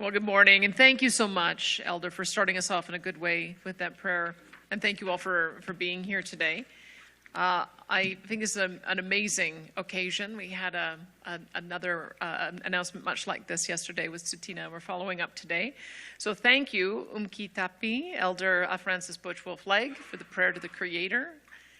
Well, good morning, and thank you so much, Elder, for starting us off in a good way with that prayer. And thank you all for being here today. I think this is an amazing occasion. We had another announcement much like this yesterday with Sutina. We're following up today. So thank you, Tapi, Elder Francis Butch-Wolf-Legg, for the prayer to the Creator.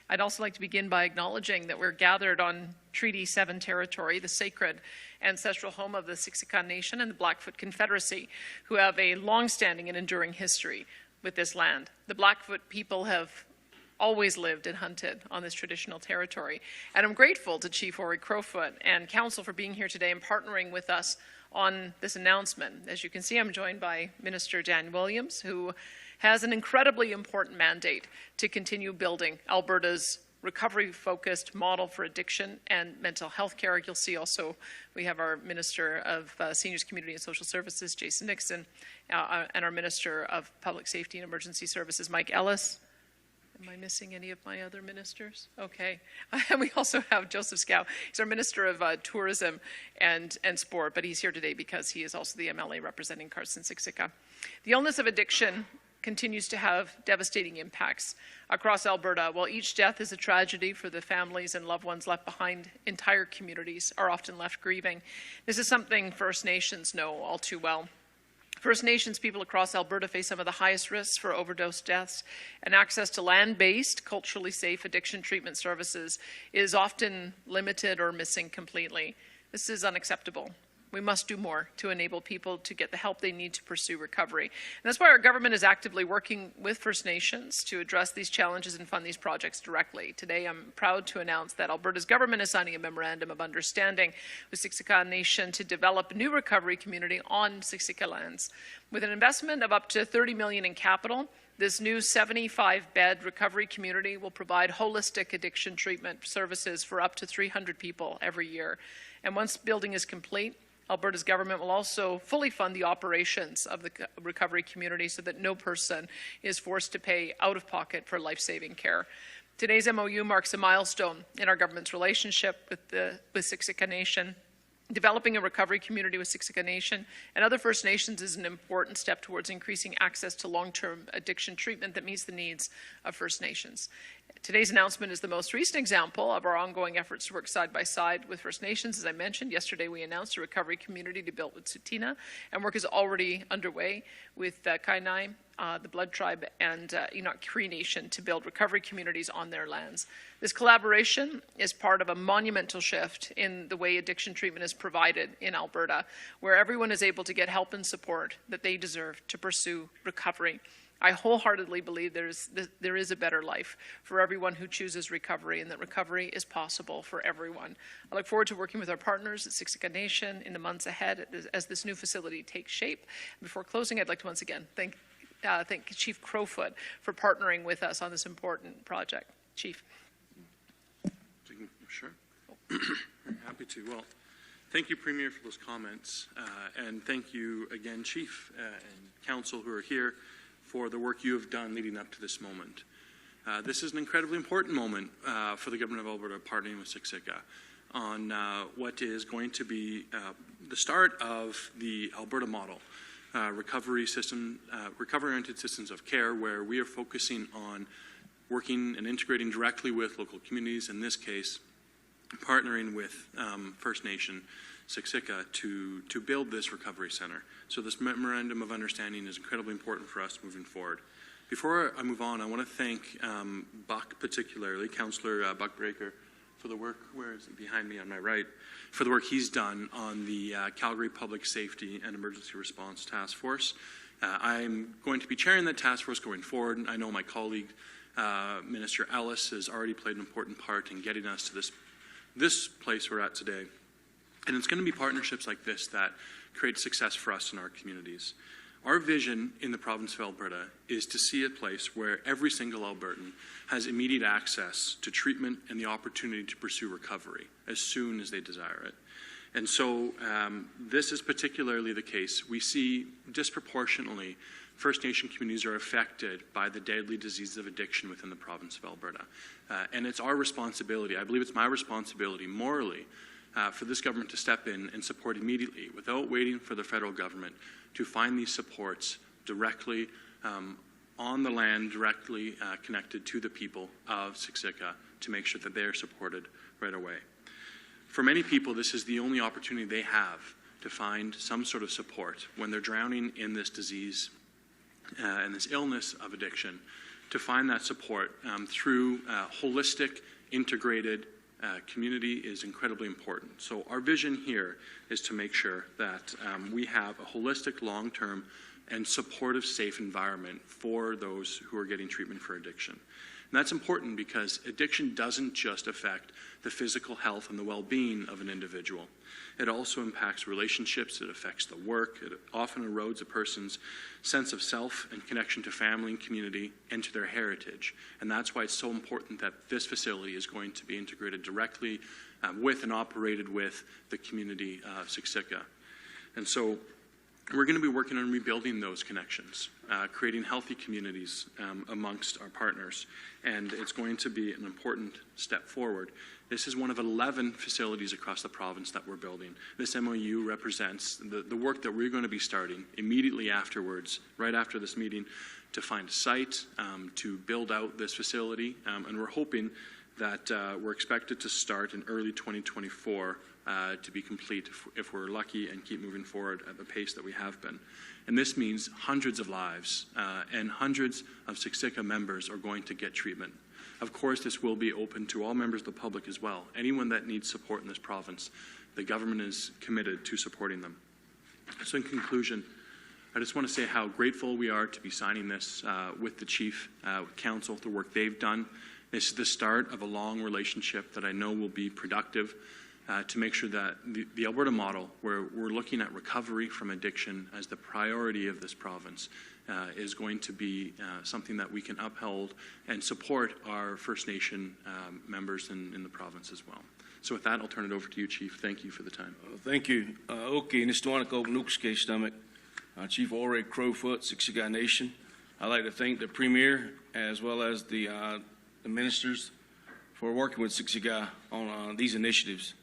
I'd also like to begin by acknowledging that we're gathered on Treaty 7 territory, the sacred ancestral home of the Siksika Nation and the Blackfoot Confederacy, who have a long-standing and enduring history with this land. The Blackfoot people have always lived and hunted on this traditional territory. And I'm grateful to Chief Ouray Crowfoot and Council for being here today and partnering with us on this announcement. As you can see, I'm joined by Minister Dan Williams, who has an incredibly important mandate to continue building Alberta's recovery-focused model for addiction and mental health care. You'll see also we have our Minister of Seniors, Community and Social Services, Jason Nixon, and our Minister of Public Safety and Emergency Services, Mike Ellis. Am I missing any of my other ministers? Okay. And we also have Joseph Scow. He's our Minister of Tourism and Sport, but he's here today because he is also the MLA representing Carson Siksika. The illness of addiction continues to have devastating impacts across Alberta. While each death is a tragedy for the families and loved ones left behind, entire communities are often left grieving. This is something First Nations know all too well. First Nations people across Alberta face some of the highest risks for overdose deaths, and access to land-based, culturally safe addiction treatment services is often limited or missing completely. This is unacceptable. We must do more to enable people to get the help they need to pursue recovery. And that's why our government is actively working with First Nations to address these challenges and fund these projects directly. Today, I'm proud to announce that Alberta's government is signing a memorandum of understanding with Siksika Nation to develop a new recovery community on Siksika lands. With an investment of up to $30 million in capital, this new 75-bed recovery community will provide holistic addiction treatment services for up to 300 people every year. And once building is complete, Alberta's government will also fully fund the operations of the recovery community so that no person is forced to pay out of pocket for life-saving care. Today's MOU marks a milestone in our government's relationship with Siksika Nation. Developing a recovery community with Siksika Nation and other First Nations is an important step towards increasing access to long-term addiction treatment that meets the needs of First Nations. Today's announcement is the most recent example of our ongoing efforts to work side by side with First Nations. As I mentioned, yesterday we announced a recovery community to build with Sutina, and work is already underway with Kainai, the Blood Tribe, and Enoch Cree Nation to build recovery communities on their lands. This collaboration is part of a monumental shift in the way addiction treatment is provided in Alberta, where everyone is able to get help and support that they deserve to pursue recovery. I wholeheartedly believe there is a better life for everyone who chooses recovery, and that recovery is possible for everyone. I look forward to working with our partners at Siksika Nation in the months ahead as this new facility takes shape. Before closing, I'd like to once again thank Chief Crowfoot for partnering with us on this important project. Chief. Sure. Very happy to. Well, thank you, Premier, for those comments. And thank you again, Chief and Council who are here, for the work you have done leading up to this moment. This is an incredibly important moment for the Government of Alberta partnering with Siksika on what is going to be the start of the Alberta model, recovery-oriented systems of care, where we are focusing on working and integrating directly with local communities, in this case, partnering with First Nation Siksika to build this recovery center. So this memorandum of understanding is incredibly important for us moving forward. Before I move on, I want to thank Buck, particularly, Councillor Buck Breaker, for the work, where is it, behind me on my right, for the work he's done on the Calgary Public Safety and Emergency Response Task Force. I'm going to be chairing that task force going forward. I know my colleague, Minister Ellis, has already played an important part in getting us to this place we're at today. And it's going to be partnerships like this that create success for us in our communities. Our vision in the province of Alberta is to see a place where every single Albertan has immediate access to treatment and the opportunity to pursue recovery as soon as they desire it. And so this is particularly the case. We see disproportionately First Nation communities are affected by the deadly disease of addiction within the province of Alberta. And it's our responsibility, I believe it's my responsibility morally, for this government to step in and support immediately without waiting for the federal government to find these supports directly on the land, directly connected to the people of Siksika to make sure that they are supported right away. For many people, this is the only opportunity they have to find some sort of support when they're drowning in this disease and this illness of addiction, to find that support through holistic, integrated community is incredibly important. So our vision here is to make sure that we have a holistic, long-term, and supportive, safe environment for those who are getting treatment for addiction. And that's important because addiction doesn't just affect the physical health and the well-being of an individual. It also impacts relationships, it affects the work, it often erodes a person's sense of self and connection to family and community and to their heritage. And that's why it's so important that this facility is going to be integrated directly with and operated with the community of Siksika. And so we're going to be working on rebuilding those connections, creating healthy communities amongst our partners, and it's going to be an important step forward. This is one of 11 facilities across the province that we're building. This MOU represents the work that we're going to be starting immediately afterwards, right after this meeting, to find a site, to build out this facility, and we're hoping that we're expected to start in early 2024 to be complete if we're lucky and keep moving forward at the pace that we have been. And this means hundreds of lives and hundreds of Siksika members are going to get treatment. Of course, this will be open to all members of the public as well. Anyone that needs support in this province, the government is committed to supporting them. So in conclusion, I just want to say how grateful we are to be signing this with the Chief, with Council, the work they've done. This is the start of a long relationship that I know will be productive to make sure that the Alberta model, where we're looking at recovery from addiction as the priority of this province, is going to be something that we can uphold and support our First Nation members in the province as well. So with that, I'll turn it over to you, Chief. Thank you for the time. Thank you. Okay, Nistuanako Nukske Stomach, Chief Ouray, Crowfoot, Siksika Nation. I'd like to thank the Premier as well as the ministers for working with Siksika on these initiatives.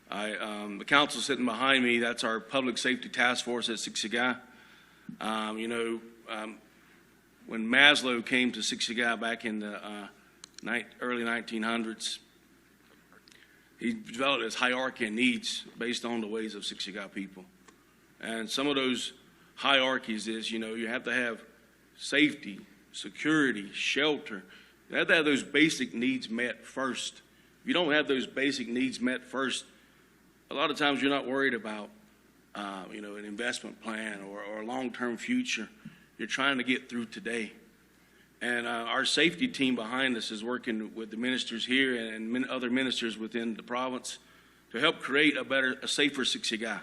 The council sitting behind me, that's our public safety task force at Siksika. When Maslow came to Siksika back in the early 1900s, he developed his hierarchy of needs based on the ways of Siksika people. And some of those hierarchies is, you have to have safety, security, shelter. You have to have those basic needs met first. If you don't have those basic needs met first, a lot of times you're not worried about, an investment plan or a long-term future. You're trying to get through today. And our safety team behind us is working with the ministers here and other ministers within the province to help create a safer Siksika.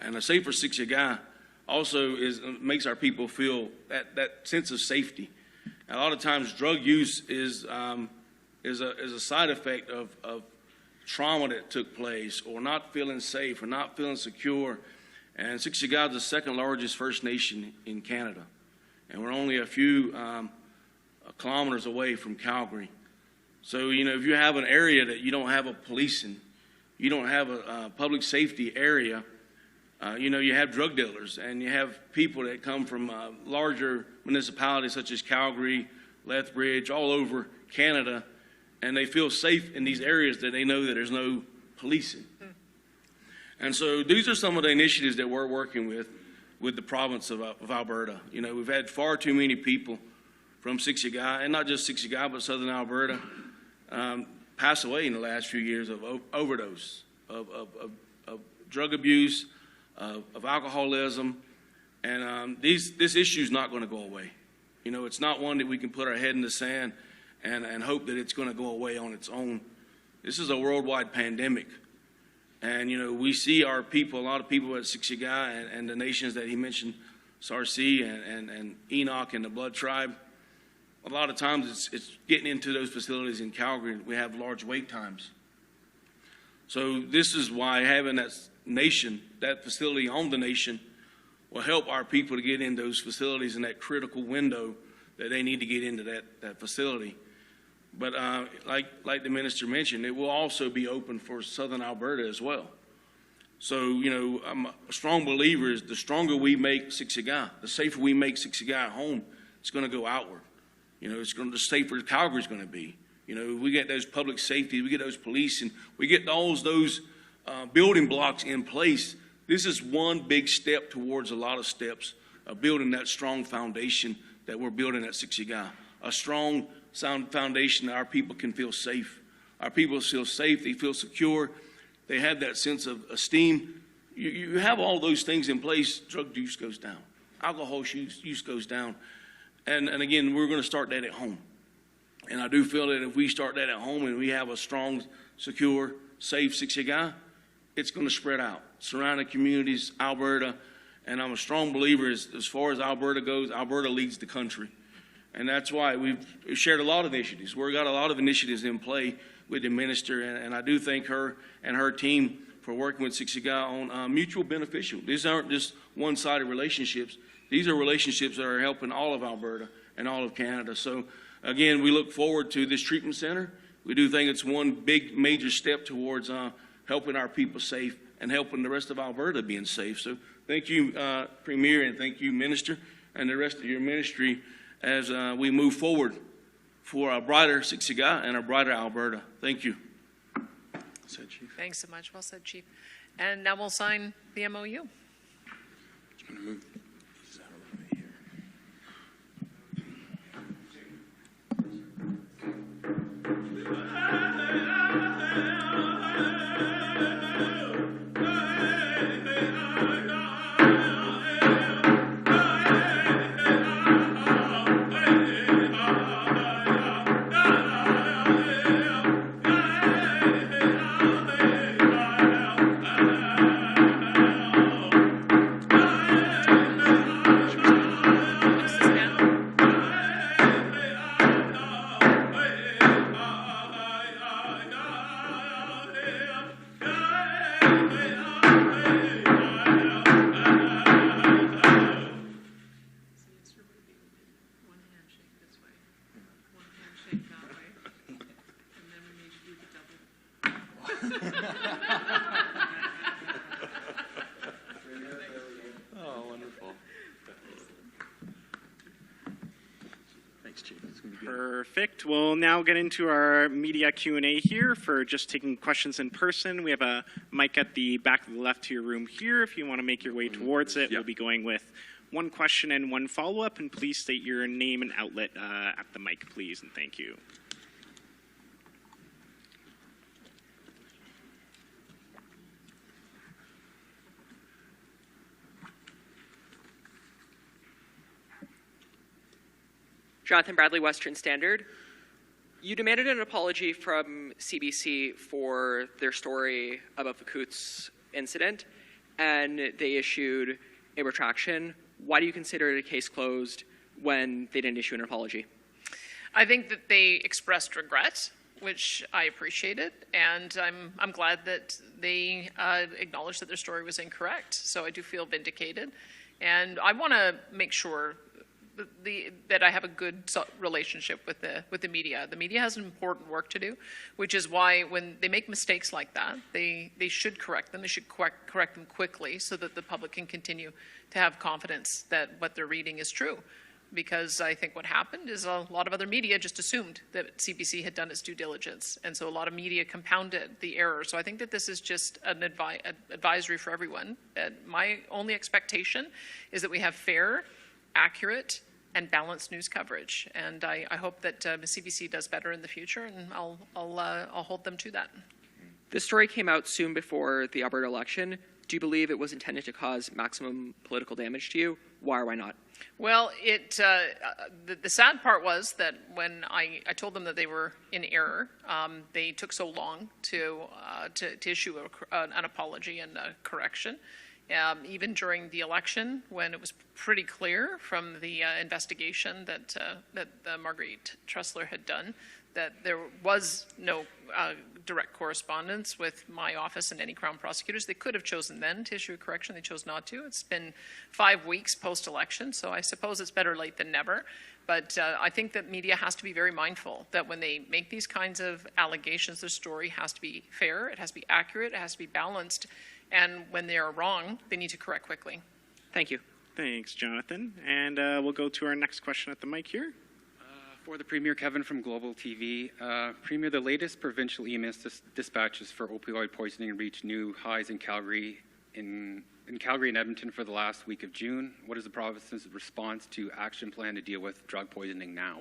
And a safer Siksika also makes our people feel that sense of safety. And a lot of times drug use is a side effect of trauma that took place, or not feeling safe, or not feeling secure. And Siksika is the second largest First Nation in Canada. And we're only a few kilometers away from Calgary. So, if you have an area that you don't have a policing, you don't have a public safety area, you have drug dealers, and you have people that come from larger municipalities such as Calgary, Lethbridge, all over Canada, and they feel safe in these areas that they know that there's no policing. And so these are some of the initiatives that we're working with the province of Alberta. We've had far too many people from Siksika, and not just Siksika, but southern Alberta, pass away in the last few years of overdose, of drug abuse, of alcoholism, and this issue is not going to go away. It's not one that we can put our head in the sand and hope that it's going to go away on its own. This is a worldwide pandemic. And, we see our people, a lot of people at Siksika and the nations that he mentioned, Sarsi and Enoch and the Blood Tribe. A lot of times it's getting into those facilities in Calgary, we have large wait times. So this is why having that facility on the nation will help our people to get in those facilities in that critical window that they need to get into that facility. But like the minister mentioned, it will also be open for southern Alberta as well. So, you know, I'm a strong believer is the stronger we make Siksika, the safer we make Siksika at home, it's going to go outward. You know, the safer Calgary's going to be. You know, we get those public safety, we get those police, and we get all those building blocks in place. This is one big step towards a lot of steps of building that strong foundation that we're building at Siksika. A strong, sound foundation that our people can feel safe. Our people feel safe, they feel secure, they have that sense of esteem. You have all those things in place, drug use goes down, alcohol use goes down. And again, we're going to start that at home. And I do feel that if we start that at home and we have a strong, secure, safe Siksika, it's going to spread out. Surrounding communities, Alberta, and I'm a strong believer as far as Alberta goes, Alberta leads the country. And that's why we've shared a lot of initiatives. We've got a lot of initiatives in play with the minister, and I do thank her and her team for working with Siksika on mutual beneficial. These aren't just one-sided relationships. These are relationships that are helping all of Alberta and all of Canada. So, again, we look forward to this treatment center. We do think it's one big major step towards helping our people safe and helping the rest of Alberta being safe. So thank you, Premier, and thank you, Minister, and the rest of your ministry as we move forward for a brighter Siksika and a brighter Alberta. Thank you. Well said, Chief. Thanks so much. Well said, Chief. And now we'll sign the MOU. I'm going to move these out a little bit here. Oh, wonderful. Thanks, Chief. It's going to be good. Perfect. We'll now get into our media Q&A here for just taking questions in person. We have a mic at the back of the left to your room here. If you want to make your way towards it, Yep. we'll be going with one question and one follow-up. And please state your name and outlet at the mic, please, and thank you. Jonathan Bradley, Western Standard. You demanded an apology from CBC for their story about the Coots incident, and they issued a retraction. Why do you consider it a case closed when they didn't issue an apology? I think that they expressed regret, which I appreciated, and I'm glad that they acknowledged that their story was incorrect. So I do feel vindicated, and I want to make sure that I have a good relationship with the media. The media has important work to do, which is why when they make mistakes like that, they should correct them. They should correct them quickly so that the public can continue to have confidence that what they're reading is true. Because I think what happened is a lot of other media just assumed that CBC had done its due diligence, and so a lot of media compounded the error. So I think that this is just an advisory for everyone. My only expectation is that we have fair, accurate, and balanced news coverage, and I hope that CBC does better in the future, and I'll hold them to that. This story came out soon before the Alberta election. Do you believe it was intended to cause maximum political damage to you? Why or why not? Well, the sad part was that when I told them that they were in error, they took so long to issue an apology and a correction. even during the election, when it was pretty clear from the investigation that Marguerite Tressler had done that there was no direct correspondence with my office and any Crown prosecutors. They could have chosen then to issue a correction. They chose not to. It's been 5 weeks post-election, so I suppose it's better late than never. But I think that media has to be very mindful that when they make these kinds of allegations, their story has to be fair, it has to be accurate, it has to be balanced, and when they are wrong, they need to correct quickly. Thank you. Thanks, Jonathan. And we'll go to our next question at the mic here. For the Premier, Kevin from Global TV. Premier, the latest provincial EMS dispatches for opioid poisoning reached new highs in Calgary and Edmonton for the last week of June. What is the province's response to action plan to deal with drug poisoning now?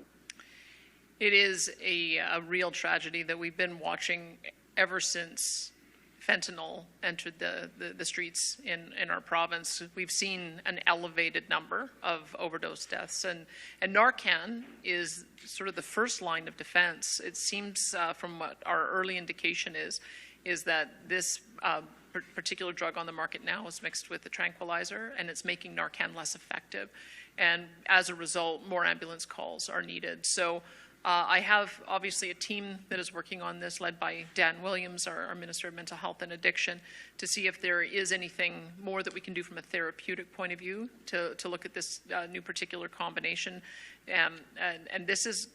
It is a real tragedy that we've been watching ever since fentanyl entered the streets in our province. We've seen an elevated number of overdose deaths, and Narcan is sort of the first line of defense. It seems from what our early indication is that this particular drug on the market now is mixed with a tranquilizer, and it's making Narcan less effective. And as a result, more ambulance calls are needed. So I have obviously a team that is working on this, led by Dan Williams, our Minister of Mental Health and Addiction, to see if there is anything more that we can do from a therapeutic point of view to look at this new particular combination. And this is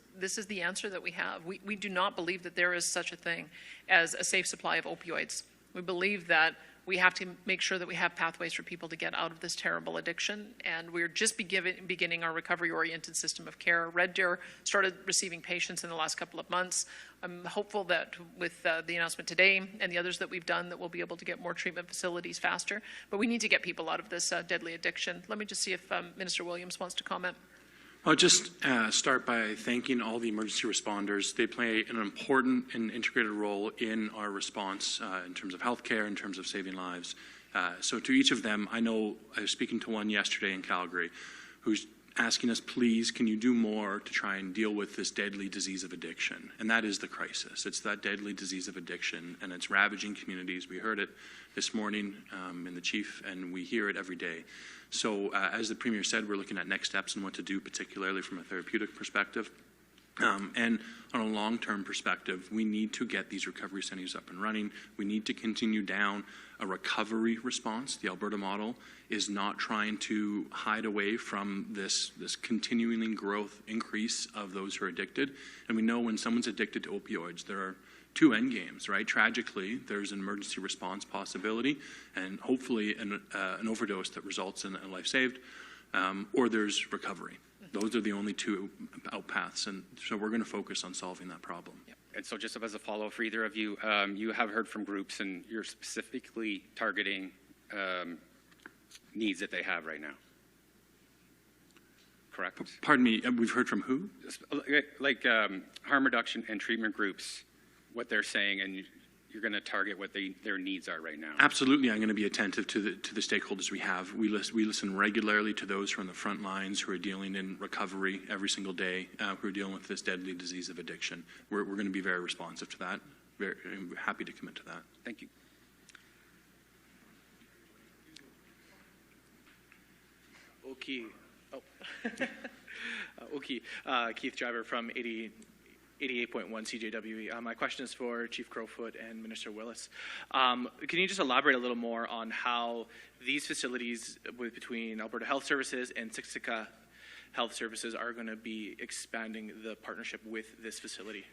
the answer that we have. We do not believe that there is such a thing as a safe supply of opioids. We believe that we have to make sure that we have pathways for people to get out of this terrible addiction, and we're just beginning our recovery-oriented system of care. Red Deer started receiving patients in the last couple of months. I'm hopeful that with the announcement today and the others that we've done, that we'll be able to get more treatment facilities faster. But we need to get people out of this deadly addiction. Let me just see if Minister Williams wants to comment. I'll just start by thanking all the emergency responders. They play an important and integrated role in our response in terms of healthcare, in terms of saving lives. So to each of them, I know I was speaking to one yesterday in Calgary who's asking us, please, can you do more to try and deal with this deadly disease of addiction? And that is the crisis. It's that deadly disease of addiction, and it's ravaging communities. We heard it this morning in the chief, and we hear it every day. So as the Premier said, we're looking at next steps and what to do, particularly from a therapeutic perspective. And on a long-term perspective, we need to get these recovery centers up and running. We need to continue down a recovery response. The Alberta model is not trying to hide away from this continuing growth increase of those who are addicted. And we know when someone's addicted to opioids, there are two end games, right? Tragically, there's an emergency response possibility and hopefully an overdose that results in a life saved, or there's recovery. Those are the only two out paths, and so we're going to focus on solving that problem. Yep. And so just as a follow-up for either of you, you have heard from groups and you're specifically targeting needs that they have right now. Correct? Pardon me, we've heard from who? Like harm reduction and treatment groups, what they're saying, and you're going to target what their needs are right now. Absolutely, I'm going to be attentive to the stakeholders we have. We listen regularly to those who are on the front lines, who are dealing in recovery every single day, who are dealing with this deadly disease of addiction. We're going to be very responsive to that. Very happy to commit to that. Thank you. Okay. Keith Driver from 88.1 CJWE. My question is for Chief Crowfoot and Minister Willis. Can you just elaborate a little more on how these facilities between Alberta Health Services and Siksika Health Services are going to be expanding the partnership with this facility?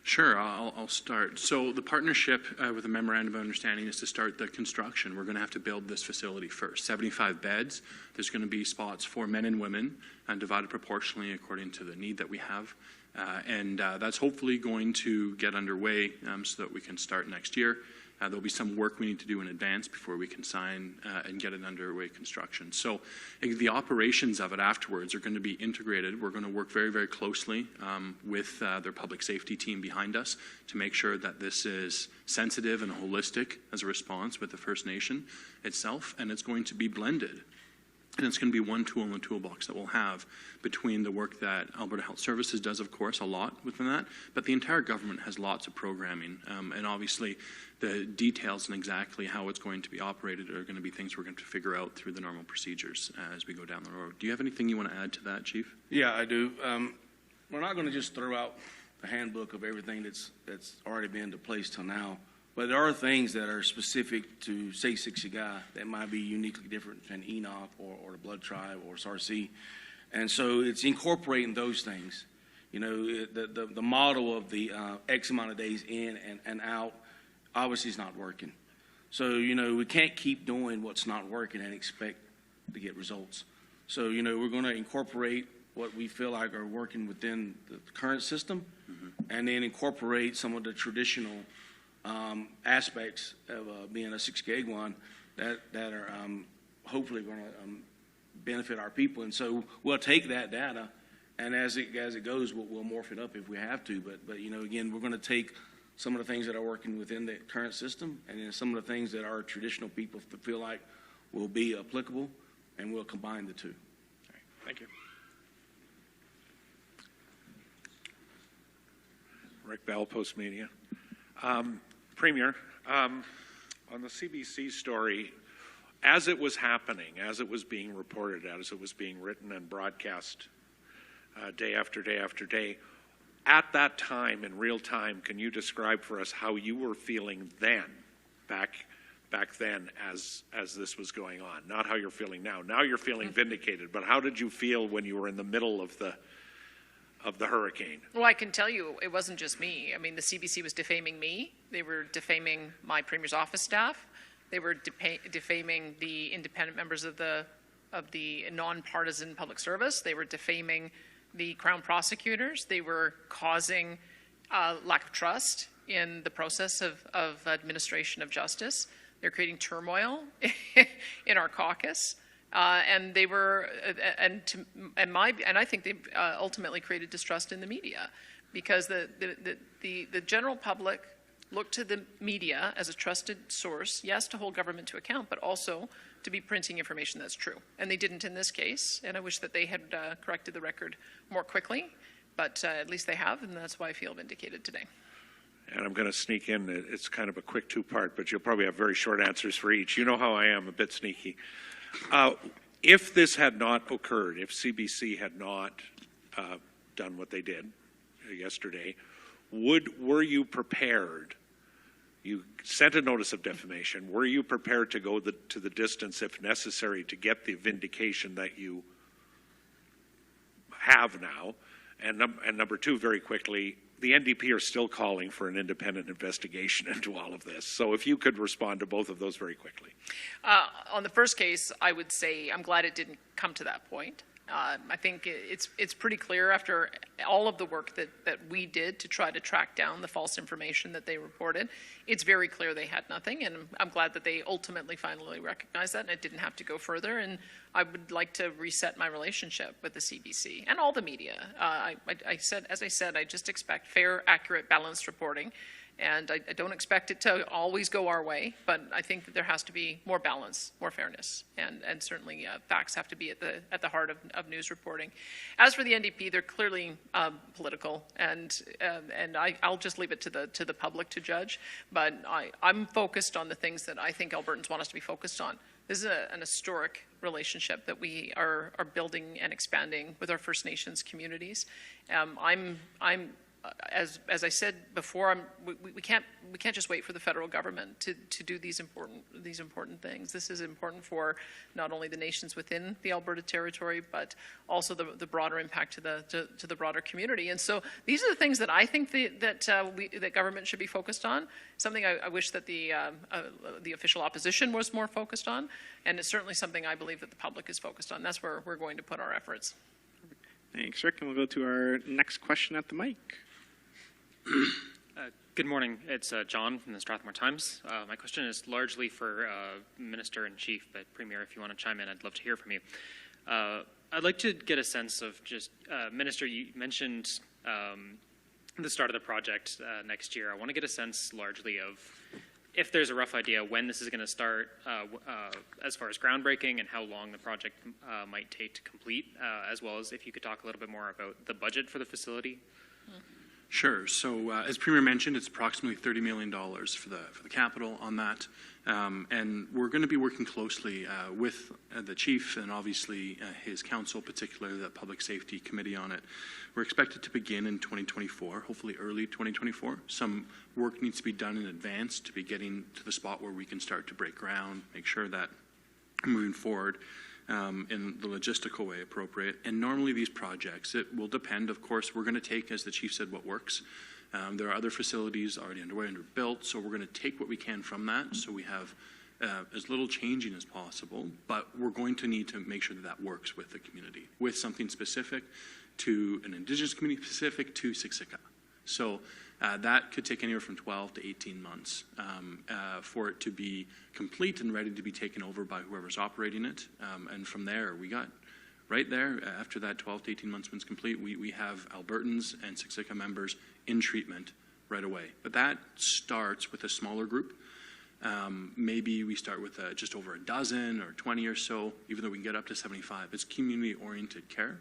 Sure, I'll start. So the partnership with the memorandum of understanding is to start the construction. We're going to have to build this facility first. 75 beds. There's going to be spots for men and women, and divided proportionally according to the need that we have. And that's hopefully going to get underway so that we can start next year. There'll be some work we need to do in advance before we can sign and get it underway construction. So the operations of it afterwards are going to be integrated. We're going to work very, very closely with their public safety team behind us to make sure that this is sensitive and holistic as a response with the First Nation itself, and it's going to be blended. And it's going to be one tool in the toolbox that we'll have between the work that Alberta Health Services does, of course, a lot within that, but the entire government has lots of programming. And obviously, the details and exactly how it's going to be operated are going to be things we're going to figure out through the normal procedures as we go down the road. Do you have anything you want to add to that, Chief? Yeah, I do. We're not going to just throw out the handbook of everything that's already been in place till now. But there are things that are specific to, say, Siksika that might be uniquely different than Enoch or the Blood Tribe or Sarsi. And so it's incorporating those things. You know, the model of the X amount of days in and out obviously is not working. So, you know, we can't keep doing what's not working and expect to get results. So, you know, we're going to incorporate what we feel like are working within the current system, and then incorporate some of the traditional aspects of being a Siksika one that are hopefully going to benefit our people. And so we'll take that data, and as it goes, we'll morph it up if we have to. But you know, again, we're going to take some of the things that are working within the current system, and then some of the things that our traditional people feel like will be applicable, and we'll combine the two. All right, thank you. Rick Bell, Post Media. Premier, on the CBC story, as it was happening, as it was being reported, as it was being written and broadcast day after day after day, at that time, in real time, can you describe for us how you were feeling then, back then, as this was going on? Not how you're feeling now. Now you're feeling vindicated, but how did you feel when you were in the middle of the hurricane? Well, I can tell you it wasn't just me. I mean, the CBC was defaming me. They were defaming my Premier's office staff. They were defaming the independent members of the nonpartisan public service. They were defaming the Crown prosecutors. They were causing lack of trust in the process of administration of justice. They're creating turmoil in our caucus. And they were, and I think they ultimately created distrust in the media, because the general public looked to the media as a trusted source, yes, to hold government to account, but also to be printing information that's true. And they didn't in this case, and I wish that they had corrected the record more quickly, but at least they have, and that's why I feel vindicated today. And I'm going to sneak in, it's kind of a quick two-part, but you'll probably have very short answers for each. You know how I am, a bit sneaky. If this had not occurred, if CBC had not done what they did yesterday, were you prepared? You sent a notice of defamation. Were you prepared to go to the distance, if necessary, to get the vindication that you have now? And number two, very quickly, the NDP are still calling for an independent investigation into all of this. So if you could respond to both of those very quickly. On the first case, I would say I'm glad it didn't come to that point. I think it's pretty clear after all of the work that we did to try to track down the false information that they reported, it's very clear they had nothing, and I'm glad that they ultimately finally recognized that, and it didn't have to go further. And I would like to reset my relationship with the CBC and all the media. As I said, I just expect fair, accurate, balanced reporting. And I don't expect it to always go our way, but I think that there has to be more balance, more fairness, and certainly facts have to be at the heart of news reporting. As for the NDP, they're clearly political, and I'll just leave it to the public to judge. But I'm focused on the things that I think Albertans want us to be focused on. This is an historic relationship that we are building and expanding with our First Nations communities. As I said before, we can't just wait for the federal government to do these important things. This is important for not only the nations within the Alberta territory, but also the broader impact to the broader community. And so these are the things that I think that government should be focused on. Something I wish that the official opposition was more focused on, and it's certainly something I believe that the public is focused on. That's where we're going to put our efforts. Thanks, Rick. And we'll go to our next question at the mic. Good morning. It's John from the Strathmore Times. My question is largely for Minister in Chief, but Premier, if you want to chime in, I'd love to hear from you. I'd like to get a sense of just, Minister, you mentioned the start of the project next year. I want to get a sense largely of if there's a rough idea when this is going to start, as far as groundbreaking and how long the project might take to complete, as well as if you could talk a little bit more about the budget for the facility. Sure. So as Premier mentioned, it's approximately $30 million for the capital on that. And we're going to be working closely with the chief and obviously his council, particularly the Public Safety Committee on it. We're expected to begin in 2024, hopefully early 2024. Some work needs to be done in advance to be getting to the spot where we can start to break ground, make sure that moving forward in the logistical way appropriate. And normally these projects, it will depend, of course, we're going to take, as the chief said, what works. There are other facilities already underway, built, so we're going to take what we can from that, so we have as little changing as possible, but we're going to need to make sure that that works with the community, with something specific to an Indigenous community, specific to Siksika. So that could take anywhere from 12 to 18 months for it to be complete and ready to be taken over by whoever's operating it. And from there, we got right there, after that 12 to 18 months when it's complete, we have Albertans and Siksika members in treatment right away. But that starts with a smaller group. Maybe we start with just over a dozen or 20 or so, even though we can get up to 75. It's community-oriented care.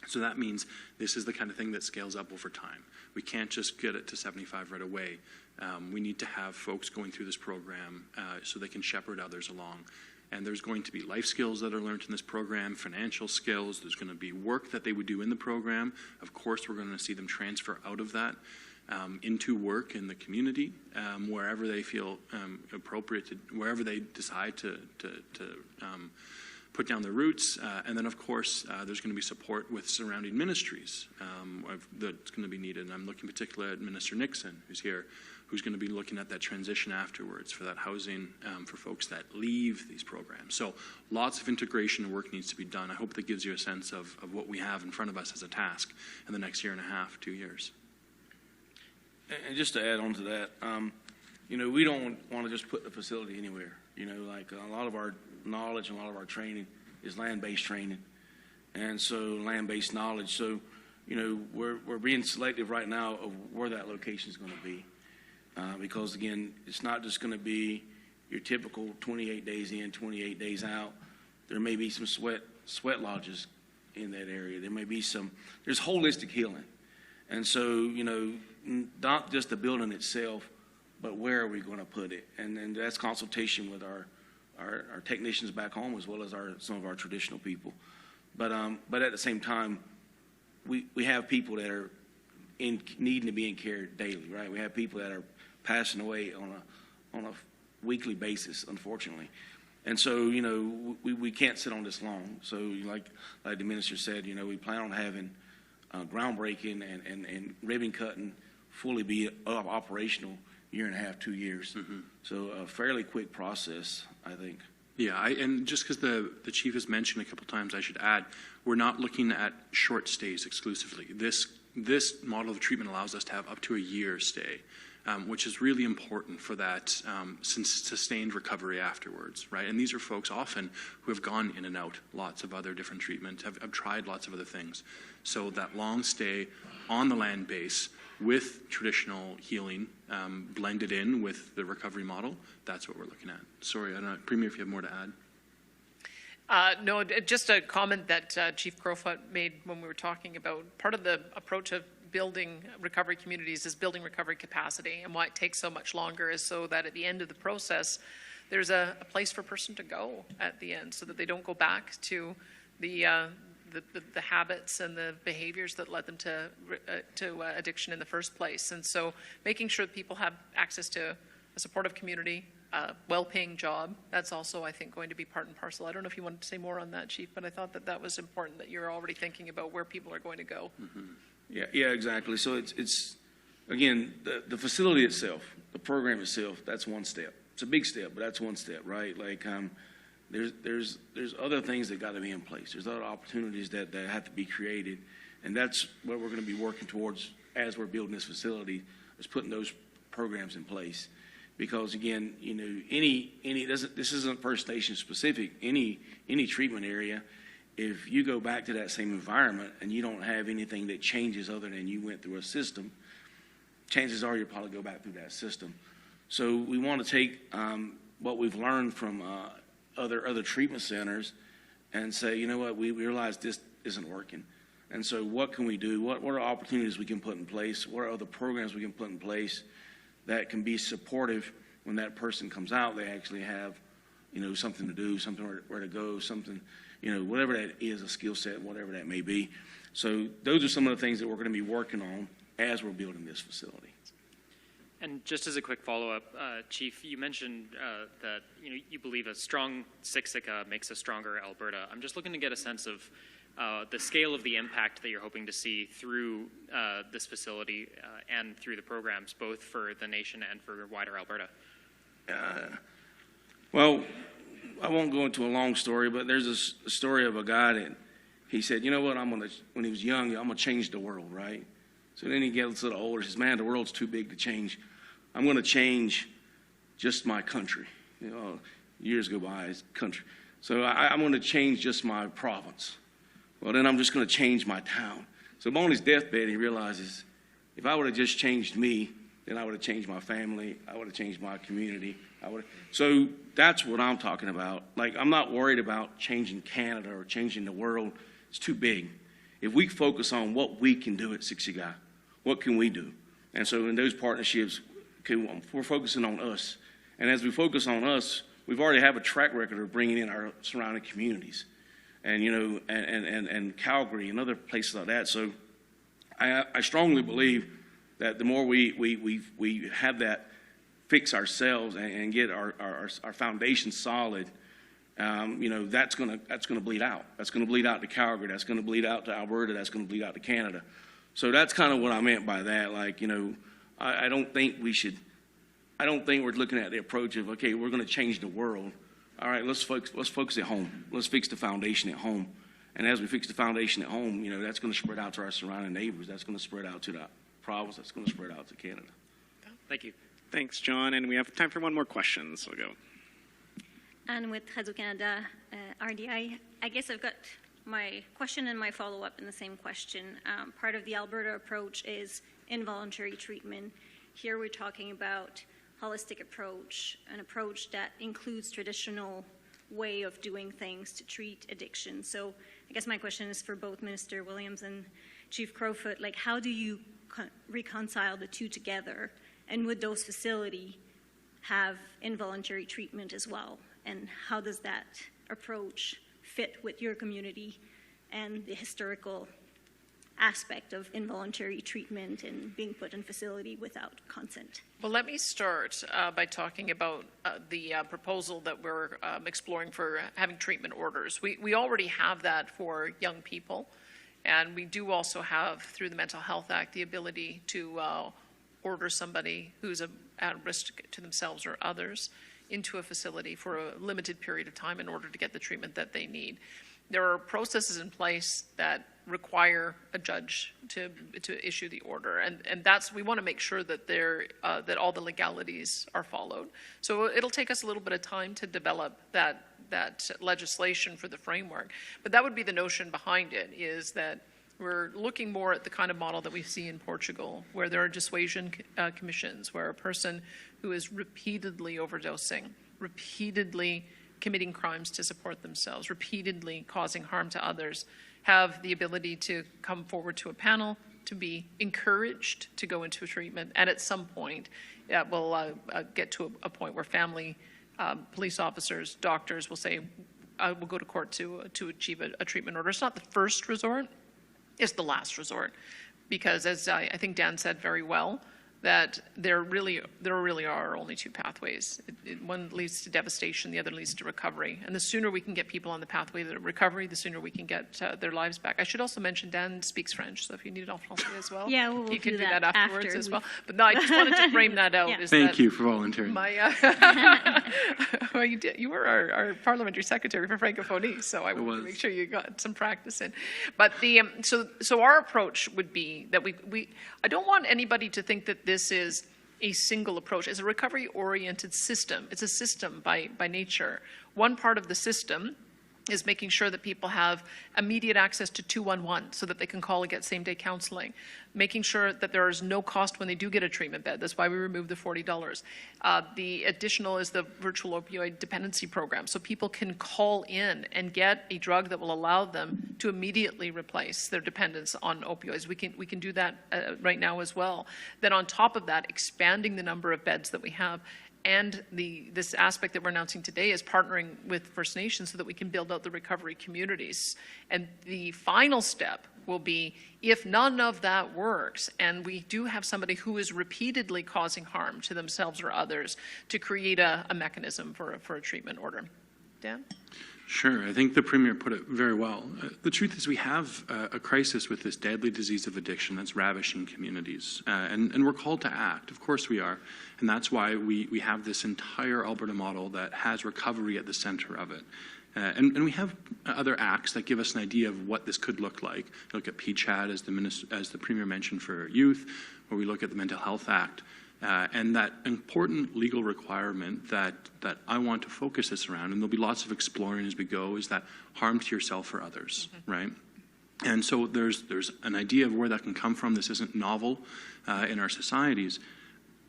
So that means this is the kind of thing that scales up over time. We can't just get it to 75 right away. We need to have folks going through this program so they can shepherd others along. And there's going to be life skills that are learned in this program, financial skills. There's going to be work that they would do in the program. Of course, we're going to see them transfer out of that into work in the community, wherever they feel appropriate, wherever they decide to put down their roots. And then, of course, there's going to be support with surrounding ministries that's going to be needed. And I'm looking particularly at Minister Nixon, who's here, who's going to be looking at that transition afterwards for that housing for folks that leave these programs. So lots of integration and work needs to be done. I hope that gives you a sense of what we have in front of us as a task in the next year and a half, 2 years. And just to add on to that, we don't want to just put the facility anywhere. Like a lot of our knowledge and a lot of our training is land-based training, and so land-based knowledge. So, we're being selective right now of where that location is going to be, because again, it's not just going to be your typical 28 days in, 28 days out. There may be some sweat lodges in that area. There may be there's holistic healing, and so not just the building itself, but where are we going to put it? And that's consultation with our technicians back home, as well as some of our traditional people. But at the same time, we have people that are needing to be in care daily, right? We have people that are passing away on a weekly basis, unfortunately. And so, we can't sit on this long. So like the minister said, we plan on having groundbreaking and ribbon cutting fully be operational year and a half, 2 years. Mm-hmm. So a fairly quick process, I think. Yeah, and just because the chief has mentioned a couple times, I should add, we're not looking at short stays exclusively. This model of treatment allows us to have up to a year stay, which is really important for that sustained recovery afterwards, right? And these are folks often who have gone in and out, lots of other different treatments, have tried lots of other things. So that long stay on the land base with traditional healing blended in with the recovery model, that's what we're looking at. Sorry, I don't know, Premier, if you have more to add. No, just a comment that Chief Crowfoot made when we were talking about part of the approach of building recovery communities is building recovery capacity, and why it takes so much longer is so that at the end of the process, there's a place for a person to go at the end so that they don't go back to the habits and the behaviors that led them to addiction in the first place. And so making sure that people have access to a supportive community, a well-paying job, that's also, I think, going to be part and parcel. I don't know if you wanted to say more on that, Chief, but I thought that was important, that you're already thinking about where people are going to go. Mm-hmm. Yeah, exactly. So it's again, the facility itself, the program itself, that's one step. It's a big step, but that's one step, right? Like, there's other things that got to be in place. There's other opportunities that have to be created, and that's what we're going to be working towards as we're building this facility, is putting those programs in place. Because again, this isn't First Nation specific. Any treatment area, if you go back to that same environment and you don't have anything that changes other than you went through a system, chances are you'll probably go back through that system. So we want to take what we've learned from other treatment centers and say, you know what, we realize this isn't working. And so what can we do? What are opportunities we can put in place? What are other programs we can put in place that can be supportive when that person comes out? They actually have, something to do, something where to go, something, whatever that is, a skill set, whatever that may be. So those are some of the things that we're going to be working on as we're building this facility. And just as a quick follow-up, Chief, you mentioned that you believe a strong Siksika makes a stronger Alberta. I'm just looking to get a sense of the scale of the impact that you're hoping to see through this facility and through the programs, both for the nation and for wider Alberta. Well, I won't go into a long story, but there's a story of a guy that he said, you know what, when he was young, I'm going to change the world, right? So then he gets a little older. He says, man, the world's too big to change. I'm going to change just my country. Years go by, it's country. So I'm going to change just my province. Well, then I'm just going to change my town. So on his deathbed, he realizes, if I would have just changed me, then I would have changed my family. I would have changed my community. So that's what I'm talking about. Like, I'm not worried about changing Canada or changing the world. It's too big. If we focus on what we can do at Siksika, what can we do? And so in those partnerships, we're focusing on us. And as we focus on us, we've already have a track record of bringing in our surrounding communities. And, and Calgary and other places like that. So I strongly believe that the more we have that fix ourselves and get our foundation solid, that's gonna bleed out. That's gonna bleed out to Calgary. That's gonna bleed out to Alberta. That's gonna bleed out to Canada. So that's kind of what I meant by that. Like, I don't think we're looking at the approach of, okay, we're going to change the world. All right, let's focus at home. Let's fix the foundation at home. And as we fix the foundation at home, that's going to spread out to our surrounding neighbors. That's going to spread out to the province. That's going to spread out to Canada. Thank you. Thanks, John. And we have time for one more question, so we'll go. And with Radio-Canada RDI, I guess I've got my question and my follow-up in the same question. Part of the Alberta approach is involuntary treatment. Here we're talking about holistic approach, an approach that includes traditional way of doing things to treat addiction. So I guess my question is for both Minister Williams and Chief Crowfoot, like, how do you reconcile the two together? And would those facilities have involuntary treatment as well? And how does that approach fit with your community and the historical aspect of involuntary treatment and being put in facility without consent? Well, let me start by talking about the proposal that we're exploring for having treatment orders. We already have that for young people, and we do also have, through the Mental Health Act, the ability to order somebody who's at risk to themselves or others into a facility for a limited period of time in order to get the treatment that they need. There are processes in place that require a judge to issue the order, and that's, we want to make sure that that all the legalities are followed. So it'll take us a little bit of time to develop that legislation for the framework, but that would be the notion behind it, is that we're looking more at the kind of model that we see in Portugal, where there are dissuasion commissions, where a person who is repeatedly overdosing, repeatedly committing crimes to support themselves, repeatedly causing harm to others, have the ability to come forward to a panel, to be encouraged to go into a treatment, and at some point will get to a point where family, police officers, doctors will say, I will go to court to achieve a treatment order. It's not the first resort, it's the last resort, because as I think Dan said very well, that there really are only two pathways. One leads to devastation, the other leads to recovery. And the sooner we can get people on the pathway to recovery, the sooner we can get their lives back. I should also mention Dan speaks French, so if you need it en français as well, yeah, we'll you can do that afterwards after as well. But no, I just wanted to frame that out. Yeah. Thank you for volunteering. Well, you were our parliamentary secretary for Francophonie, so I wanted to make sure you got some practice in. But so our approach would be that I don't want anybody to think that this is a single approach. It's a recovery-oriented system. It's a system by nature. One part of the system is making sure that people have immediate access to 211 so that they can call and get same-day counseling, making sure that there is no cost when they do get a treatment bed. That's why we removed the $40. The additional is the virtual opioid dependency program, so people can call in and get a drug that will allow them to immediately replace their dependence on opioids. We can do that right now as well. Then on top of that, expanding the number of beds that we have. And this aspect that we're announcing today is partnering with First Nations so that we can build out the recovery communities. And the final step will be, if none of that works, and we do have somebody who is repeatedly causing harm to themselves or others, to create a mechanism for a treatment order. Dan? Sure. I think the Premier put it very well. The truth is we have a crisis with this deadly disease of addiction that's ravishing communities. And we're called to act. Of course we are. And that's why we have this entire Alberta model that has recovery at the center of it. And we have other acts that give us an idea of what this could look like. Look at PCHAD, as the Premier mentioned, for youth, or we look at the Mental Health Act. And that important legal requirement that I want to focus this around, and there'll be lots of exploring as we go, is that harm to yourself or others, right? And so there's an idea of where that can come from. This isn't novel in our societies.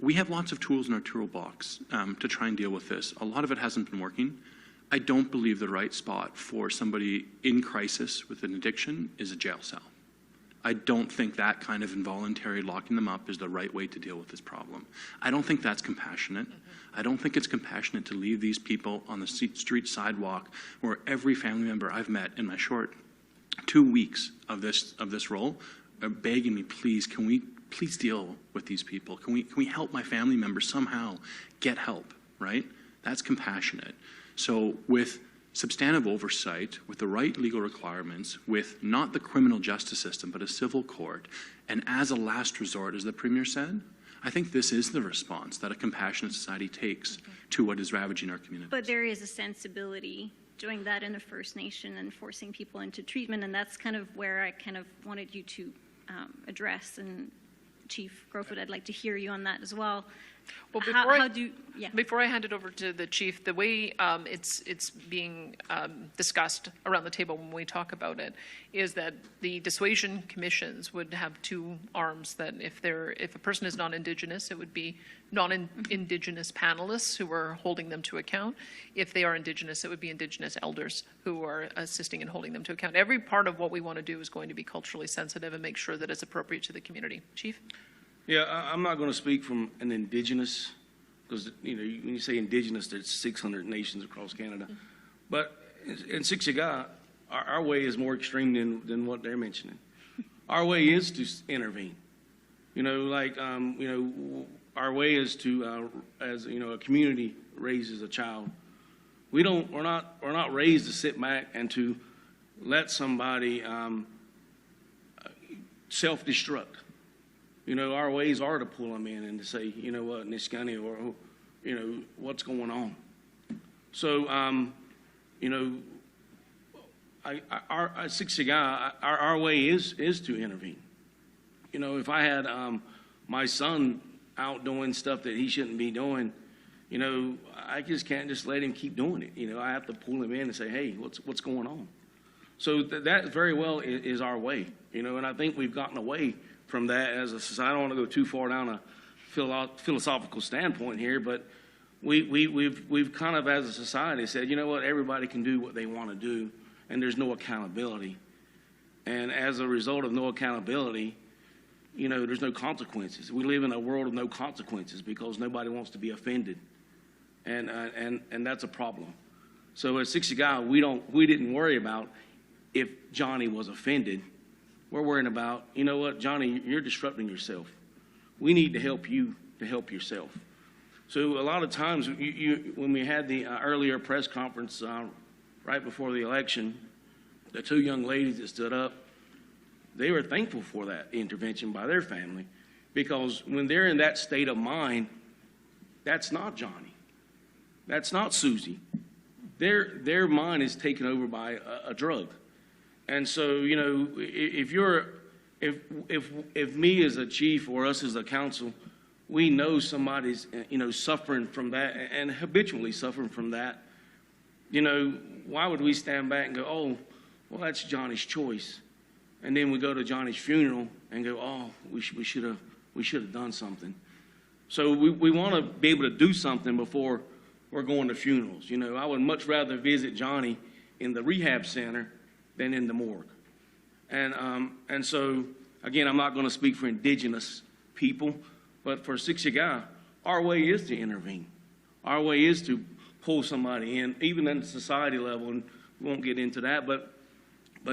We have lots of tools in our toolbox to try and deal with this. A lot of it hasn't been working. I don't believe the right spot for somebody in crisis with an addiction is a jail cell. I don't think that kind of involuntary locking them up is the right way to deal with this problem. I don't think that's compassionate. I don't think it's compassionate to leave these people on the street sidewalk where every family member I've met in my short 2 weeks of this role are begging me, please, can we please deal with these people? Can we help my family members somehow get help, right? That's compassionate. So with substantive oversight, with the right legal requirements, with not the criminal justice system, but a civil court, and as a last resort, as the Premier said, I think this is the response that a compassionate society takes to what is ravaging our community. But there is a sensibility doing that in a First Nation and forcing people into treatment, and that's kind of where I kind of wanted you to address. And Chief Crowfoot, I'd like to hear you on that as well. Well, before I hand it over to the Chief, the way it's being discussed around the table when we talk about it is that the dissuasion commissions would have two arms, that if a person is non-Indigenous, it would be non-Indigenous panelists who are holding them to account. If they are Indigenous, it would be Indigenous elders who are assisting in holding them to account. Every part of what we want to do is going to be culturally sensitive and make sure that it's appropriate to the community. Chief? Yeah, I'm not going to speak from an Indigenous, because when you say Indigenous, there's 600 nations across Canada. But in Siksika, our way is more extreme than what they're mentioning. Our way is to intervene. Our way is to, as a community raises a child. We're not raised to sit back and to let somebody self-destruct. Our ways are to pull them in and to say, you know what, Niskani, or, what's going on. So, our way is to intervene. If I had my son out doing stuff that he shouldn't be doing, I just can't just let him keep doing it. I have to pull him in and say, hey, what's going on? So that very well is our way, and I think we've gotten away from that as a society. I don't want to go too far down a philosophical standpoint here, but we've kind of, as a society, said, you know what, everybody can do what they want to do, and there's no accountability. And as a result of no accountability, there's no consequences. We live in a world of no consequences because nobody wants to be offended, and that's a problem. So at Siksika, we didn't worry about if Johnny was offended. We're worrying about, you know what, Johnny, you're disrupting yourself. We need to help you to help yourself. So a lot of times, when we had the earlier press conference right before the election, the two young ladies that stood up, they were thankful for that intervention by their family, because when they're in that state of mind, that's not Johnny. That's not Susie. Their mind is taken over by a drug. And so, if me as a chief or us as a council, we know somebody's, suffering from that and habitually suffering from that, you know, why would we stand back and go, oh, well, that's Johnny's choice? And then we go to Johnny's funeral and go, oh, we should have done something. So we want to be able to do something before we're going to funerals. You know, I would much rather visit Johnny in the rehab center than in the morgue. And so, again, I'm not going to speak for Indigenous people, but for Siksika, our way is to intervene. Our way is to pull somebody in, even at the society level, and we won't get into that, but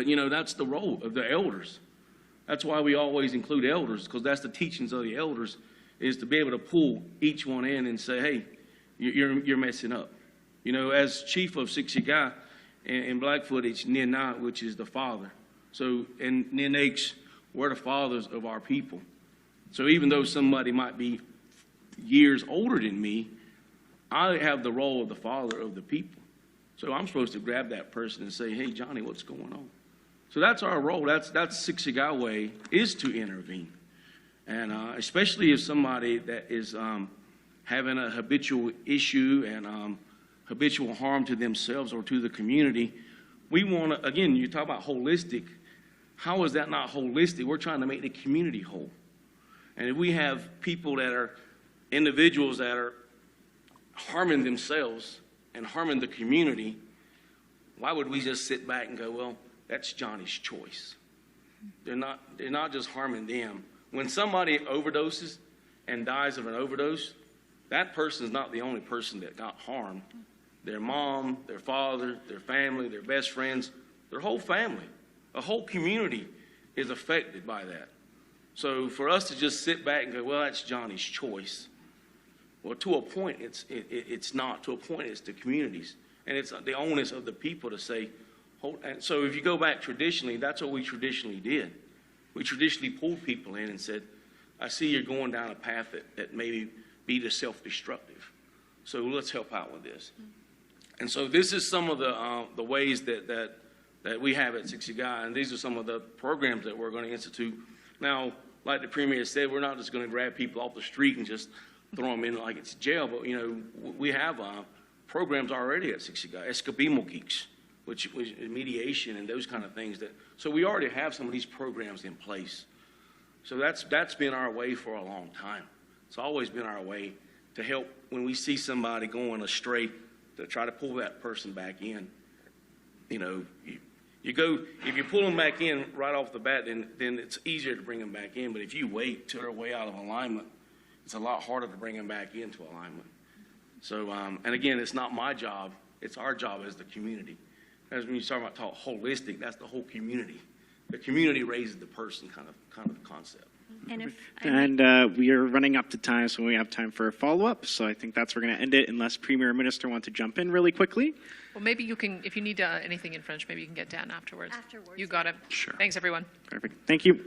you know, that's the role of the elders. That's why we always include elders, because that's the teachings of the elders, is to be able to pull each one in and say, hey, you're messing up. You know, as chief of Siksika in Blackfoot, it's Nina, which is the father. So, and Ninakes, we're the fathers of our people. So even though somebody might be years older than me, I have the role of the father of the people. So I'm supposed to grab that person and say, hey, Johnny, what's going on? So that's our role. That's Siksika way, is to intervene. And especially if somebody that is having a habitual issue and habitual harm to themselves or to the community, we want to, again, you talk about holistic. How is that not holistic? We're trying to make the community whole. And if we have people that are individuals that are harming themselves and harming the community, why would we just sit back and go, well, that's Johnny's choice? They're not just harming them. When somebody overdoses and dies of an overdose, that person is not the only person that got harmed. Their mom, their father, their family, their best friends, their whole family, a whole community is affected by that. So for us to just sit back and go, well, that's Johnny's choice. Well, to a point, it's not. To a point, it's the communities. And it's the onus of the people to say, hold. And so if you go back traditionally, that's what we traditionally did. We traditionally pulled people in and said, I see you're going down a path that maybe be the self-destructive. So let's help out with this. And so this is some of the ways that we have at Siksika, and these are some of the programs that we're going to institute. Now, like the Premier said, we're not just going to grab people off the street and just throw them in like it's jail, but, you know, we have programs already at Siksika, Eskabimokix, which was mediation and those kind of things. So we already have some of these programs in place. So that's been our way for a long time. It's always been our way to help when we see somebody going astray, to try to pull that person back in. You know, if you pull them back in right off the bat, then it's easier to bring them back in. But if you wait till they're way out of alignment, it's a lot harder to bring them back into alignment. So, and again, it's not my job. It's our job as the community. As when you talk about holistic, that's the whole community. The community raises the person kind of concept. And we are running up to time, so we have time for a follow-up. So I think that's where we're going to end it, unless Premier or Minister want to jump in really quickly. Well, maybe you can, if you need anything in French, maybe you can get Dan afterwards. Afterwards. You got it. Sure. Thanks, everyone. Perfect. Thank you.